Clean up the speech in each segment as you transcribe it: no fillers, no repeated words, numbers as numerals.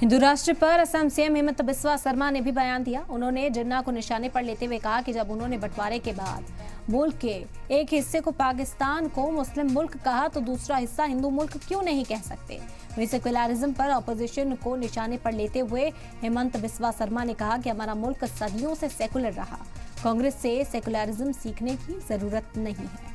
हिंदू राष्ट्र पर असम सीएम हेमंत बिस्वा शर्मा ने भी बयान दिया। उन्होंने जिन्ना को निशाने पर लेते हुए कहा कि जब उन्होंने बंटवारे के बाद मुल्क के एक हिस्से को पाकिस्तान को मुस्लिम मुल्क कहा तो दूसरा हिस्सा हिंदू मुल्क क्यों नहीं कह सकते। वहीं सेकुलरिज्म पर अपोजिशन को निशाने पर लेते हुए हेमंत बिस्वा शर्मा ने कहा कि हमारा मुल्क सदियों से सेकुलर रहा, कांग्रेस से सेकुलरिज्म सीखने की जरूरत नहीं है।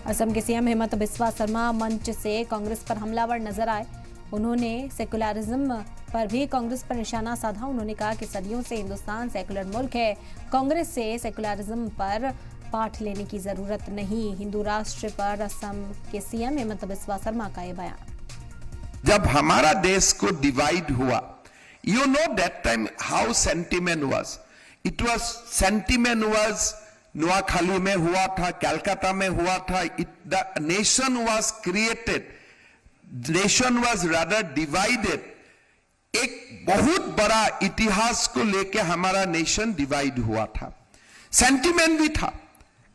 असम के सीएम हेमंत बिस्वा शर्मा मंच से कांग्रेस पर हमलावर नजर आए। उन्होंने सेकुलरिज्म पर भी कांग्रेस पर निशाना साधा। उन्होंने कहा कि सदियों से हिंदुस्तान सेकुलर मुल्क है, कांग्रेस से सेकुलरिज्म पर पाठ लेने की जरूरत नहीं। हिंदू राष्ट्र पर असम के सीएम हेमंत बिस्वा शर्मा का यह बयान। जब हमारा देश को डिवाइड हुआ, you know that time how sentiment was. It was sentiment was Noakhali में हुआ था, कलकत्ता में हुआ था। The nation was created, nation was rather divided. एक बहुत बड़ा इतिहास को लेकर हमारा नेशन डिवाइड हुआ था। सेंटिमेंट भी था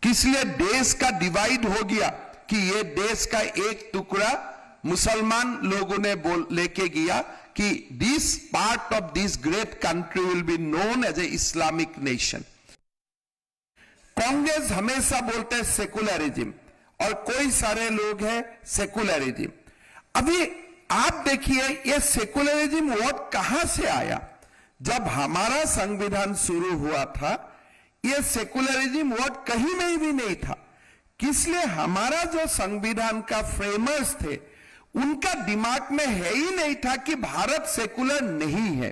कि इसलिए देश का डिवाइड हो गया कि ये देश का एक टुकड़ा मुसलमान लोगों ने लेके गया कि this part of this great country will be known as a Islamic nation. Congress हमेशा बोलते हैं सेकुलरिज्म और कोई सारे लोग हैं सेकुलरिज्म। अभी आप देखिए ये सेकुलरिज्म वर्ड कहां से आया। जब हमारा संविधान शुरू हुआ था ये सेकुलरिज्म वर्ड कहीं में भी नहीं था। इसलिए हमारा जो संविधान का फ्रेमर्स थे उनका दिमाग में है ही नहीं था कि भारत सेकुलर नहीं है।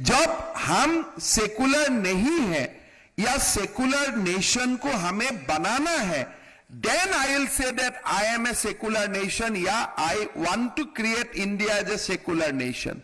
जब हम सेकुलर नहीं है या सेकुलर नेशन को हमें बनाना है, then I will say that I am a secular nation या I want to create India as a secular nation.